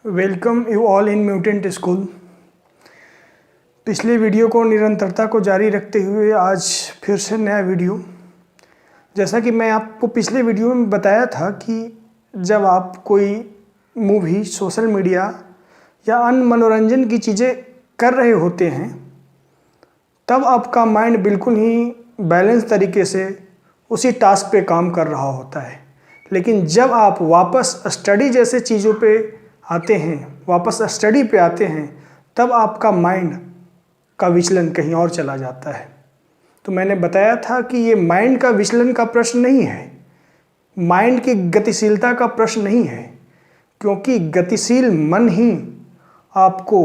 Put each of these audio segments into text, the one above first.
Welcome you all in mutant school. पिछले video को निरंतरता को जारी रखते हुए आज फिर से नया वीडियो। जैसा कि मैं आपको पिछले वीडियो में बताया था कि जब आप कोई मूवी, सोशल मीडिया या अन्य मनोरंजन की चीज़ें कर रहे होते हैं तब आपका माइंड बिल्कुल ही बैलेंस तरीके से उसी टास्क पे काम कर रहा होता है। लेकिन जब आप वापस स्टडी जैसे चीज़ों पे आते हैं, वापस स्टडी पे आते हैं, तब आपका माइंड का विचलन कहीं और चला जाता है। तो मैंने बताया था कि ये माइंड का विचलन का प्रश्न नहीं है, माइंड की गतिशीलता का प्रश्न नहीं है, क्योंकि गतिशील मन ही आपको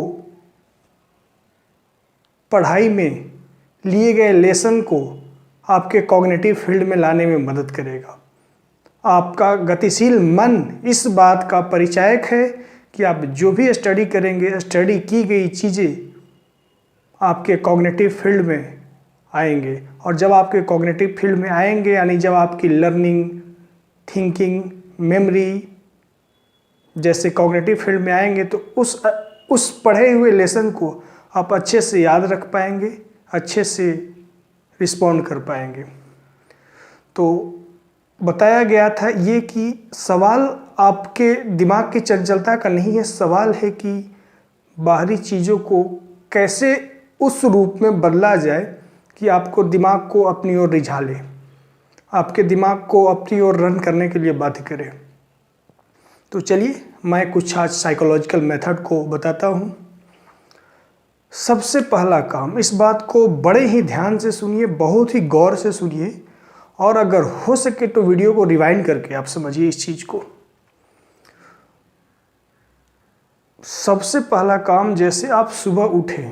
पढ़ाई में लिए गए लेसन को आपके कॉग्निटिव फील्ड में लाने में मदद करेगा। आपका गतिशील मन इस बात का परिचायक है कि आप जो भी स्टडी करेंगे, स्टडी की गई चीज़ें आपके कॉग्निटिव फील्ड में आएंगे। और जब आपके कॉग्निटिव फील्ड में आएंगे, यानी जब आपकी लर्निंग, थिंकिंग, मेमोरी जैसे कॉग्निटिव फील्ड में आएंगे तो उस पढ़े हुए लेसन को आप अच्छे से याद रख पाएंगे, अच्छे से रिस्पॉन्ड कर पाएंगे। तो बताया गया था ये कि सवाल आपके दिमाग की चंचलता का नहीं है, सवाल है कि बाहरी चीज़ों को कैसे उस रूप में बदला जाए कि आपको दिमाग को अपनी ओर रिझा ले, आपके दिमाग को अपनी ओर रन करने के लिए बाध्य करे। तो चलिए मैं कुछ आज साइकोलॉजिकल मेथड को बताता हूँ। सबसे पहला काम, इस बात को बड़े ही ध्यान से सुनिए, बहुत ही गौर से सुनिए, और अगर हो सके तो वीडियो को रिवाइंड करके आप समझिए इस चीज़ को। सबसे पहला काम, जैसे आप सुबह उठें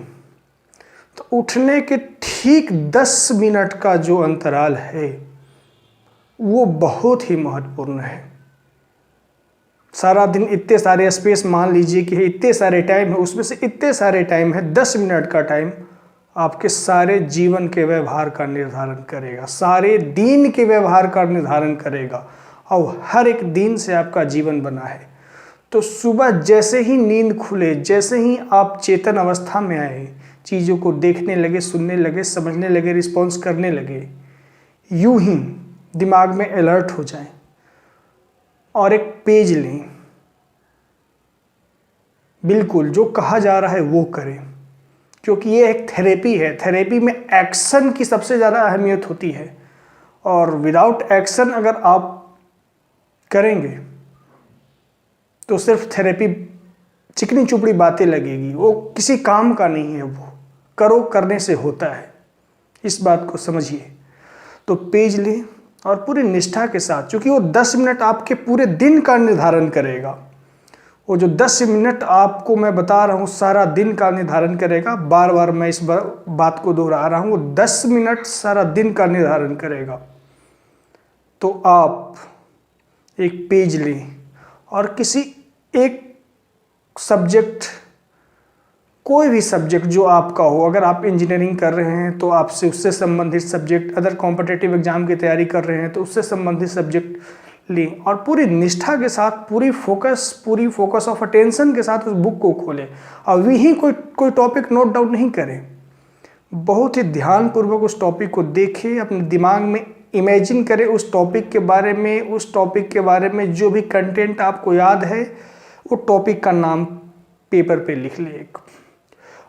तो उठने के ठीक 10 मिनट का जो अंतराल है वो बहुत ही महत्वपूर्ण है। सारा दिन इतने सारे स्पेस मान लीजिए कि इतने सारे टाइम है, उसमें से इतने सारे टाइम है, 10 मिनट का टाइम आपके सारे जीवन के व्यवहार का निर्धारण करेगा, सारे दिन के व्यवहार का निर्धारण करेगा, और हर एक दिन से आपका जीवन बना है। तो सुबह जैसे ही नींद खुले, जैसे ही आप चेतन अवस्था में आए, चीज़ों को देखने लगे, सुनने लगे, समझने लगे, रिस्पॉन्स करने लगे, यूं ही दिमाग में अलर्ट हो जाएं और एक पेज लें, बिल्कुल जो कहा जा रहा है वो करें, क्योंकि ये एक थेरेपी है। थेरेपी में एक्शन की सबसे ज़्यादा अहमियत होती है, और विदाउट एक्शन अगर आप करेंगे तो सिर्फ थेरेपी चिकनी चुपड़ी बातें लगेगी, वो किसी काम का नहीं है। वो करो, करने से होता है, इस बात को समझिए। तो पेज लें और पूरी निष्ठा के साथ, क्योंकि वो 10 मिनट आपके पूरे दिन का निर्धारण करेगा। वो जो 10 मिनट आपको मैं बता रहा हूँ सारा दिन का निर्धारण करेगा। बार बार मैं इस बात को दोहरा रहा हूँ, वो 10 मिनट सारा दिन का निर्धारण करेगा। तो आप एक पेज लें और किसी एक सब्जेक्ट, कोई भी सब्जेक्ट जो आपका हो, अगर आप इंजीनियरिंग कर रहे हैं तो आपसे उससे संबंधित सब्जेक्ट, अदर कॉम्पिटिटिव एग्जाम की तैयारी कर रहे हैं तो उससे संबंधित सब्जेक्ट लें, और पूरी निष्ठा के साथ, पूरी फोकस ऑफ अटेंशन के साथ उस बुक को खोलें। और वहीं कोई टॉपिक नोट डाउन नहीं करें, बहुत ही ध्यानपूर्वक उस टॉपिक को देखें, अपने दिमाग में इमेजिन करें उस टॉपिक के बारे में, उस टॉपिक के बारे में जो भी कंटेंट आपको याद है, वो टॉपिक का नाम पेपर पे लिख लें एक।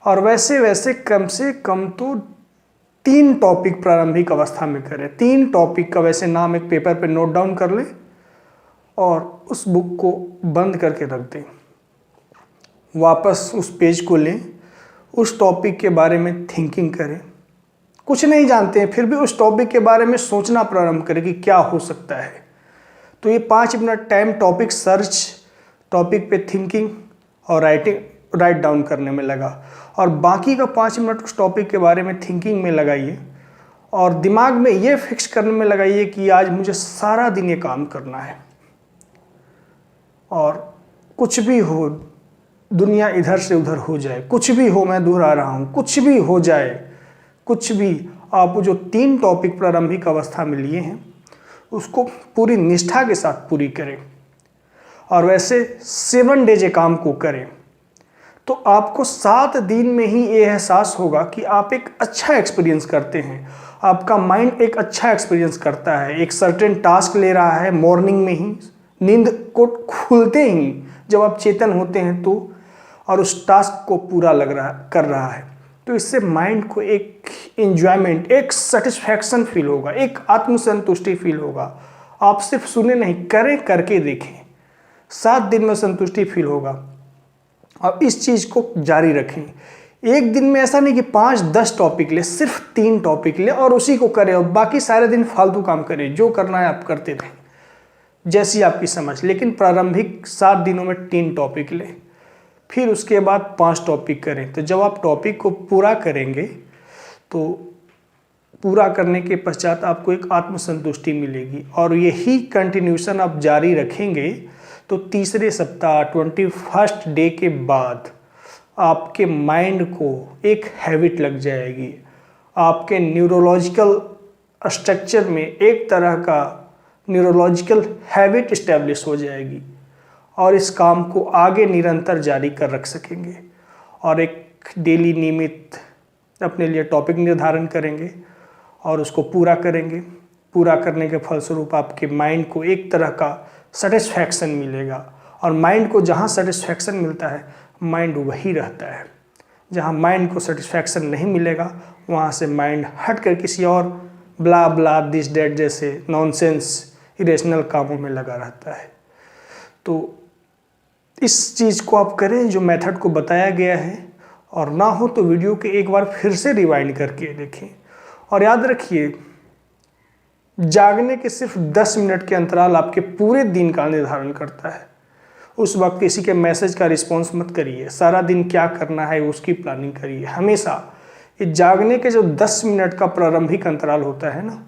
और वैसे वैसे कम से कम तो 3 टॉपिक प्रारंभिक अवस्था में करें। 3 टॉपिक का वैसे नाम एक पेपर पे नोट डाउन कर लें और उस बुक को बंद करके रख दें। वापस उस पेज को लें, उस टॉपिक के बारे में थिंकिंग करें। कुछ नहीं जानते हैं फिर भी उस टॉपिक के बारे में सोचना प्रारंभ करें कि क्या हो सकता है। तो ये 5 minute time topic search, topic पे थिंकिंग और राइट डाउन करने में लगा, और बाकी का 5 मिनट उस टॉपिक के बारे में थिंकिंग में लगाइए, और दिमाग में ये फिक्स करने में लगाइए कि आज मुझे सारा दिन ये काम करना है, और कुछ भी हो, दुनिया इधर से उधर हो जाए, कुछ भी हो, मैं दोहरा रहा हूँ, कुछ भी हो जाए, कुछ भी, आप जो 3 टॉपिक प्रारंभिक अवस्था में लिए हैं उसको पूरी निष्ठा के साथ पूरी करें। और वैसे 7 डेज काम को करें तो आपको 7 दिन में ही ये एहसास होगा कि आप एक अच्छा एक्सपीरियंस करते हैं, आपका माइंड एक अच्छा एक्सपीरियंस करता है। एक सर्टेन टास्क ले रहा है मॉर्निंग में ही, नींद को खुलते ही जब आप चेतन होते हैं तो, और उस टास्क को पूरा कर रहा है, तो इससे माइंड को एक एंजॉयमेंट, एक सेटिस्फैक्शन फील होगा, एक आत्मसंतुष्टि फील होगा। आप सिर्फ सुने नहीं, करें, करके देखें, 7 दिन में संतुष्टि फील होगा। और इस चीज़ को जारी रखें। एक दिन में ऐसा नहीं कि 5-10 टॉपिक ले, सिर्फ 3 टॉपिक ले और उसी को करें, और बाकी सारे दिन फालतू काम करें, जो करना है आप करते रहें जैसी आपकी समझ। लेकिन प्रारंभिक 7 दिनों में 3 टॉपिक लें, फिर उसके बाद 5 टॉपिक करें। तो जब आप टॉपिक को पूरा करेंगे तो पूरा करने के पश्चात आपको एक आत्मसंतुष्टि मिलेगी, और यही कंटिन्यूशन आप जारी रखेंगे तो तीसरे सप्ताह 21st डे के बाद आपके माइंड को एक हैबिट लग जाएगी। आपके न्यूरोलॉजिकल स्ट्रक्चर में एक तरह का न्यूरोलॉजिकल हैबिट इस्टेब्लिश हो जाएगी, और इस काम को आगे निरंतर जारी कर रख सकेंगे। और एक डेली नियमित अपने लिए टॉपिक निर्धारण करेंगे और उसको पूरा करेंगे। पूरा करने के फलस्वरूप आपके माइंड को एक तरह का सेटिस्फैक्शन मिलेगा, और माइंड को जहाँ सेटिस्फैक्शन मिलता है माइंड वही रहता है। जहाँ माइंड को सेटिस्फैक्शन नहीं मिलेगा वहाँ से माइंड हट कर किसी और ब्ला ब्ला दिस डेट जैसे नॉनसेंस इरेशनल कामों में लगा रहता है। तो इस चीज़ को आप करें जो मेथड को बताया गया है, और ना हो तो वीडियो के एक बार फिर से रिवाइंड करके देखें। और याद रखिए, जागने के सिर्फ 10 मिनट के अंतराल आपके पूरे दिन का निर्धारण करता है। उस वक्त किसी के मैसेज का रिस्पॉन्स मत करिए, सारा दिन क्या करना है उसकी प्लानिंग करिए। हमेशा ये जागने के जो 10 मिनट का प्रारंभिक अंतराल होता है ना,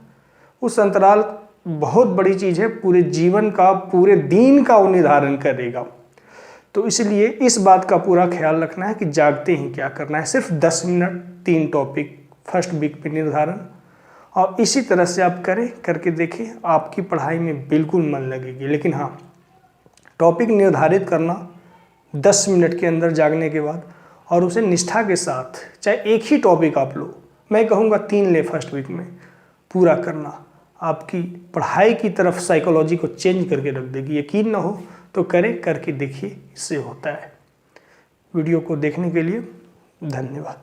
उस अंतराल बहुत बड़ी चीज़ है, पूरे जीवन का, पूरे दिन का वो निर्धारण करेगा। तो इसलिए इस बात का पूरा ख्याल रखना है कि जागते ही क्या करना है। सिर्फ 10 मिनट, 3 टॉपिक फर्स्ट वीक पे निर्धारण, और इसी तरह से आप करें, करके देखें, आपकी पढ़ाई में बिल्कुल मन लगेगी। लेकिन हाँ, टॉपिक निर्धारित करना 10 मिनट के अंदर जागने के बाद, और उसे निष्ठा के साथ, चाहे एक ही टॉपिक आप लो, मैं कहूँगा 3 ले फर्स्ट वीक में, पूरा करना आपकी पढ़ाई की तरफ साइकोलॉजी को चेंज करके रख देगी। यकीन ना हो तो करें, करके देखिए, इससे होता है। वीडियो को देखने के लिए धन्यवाद।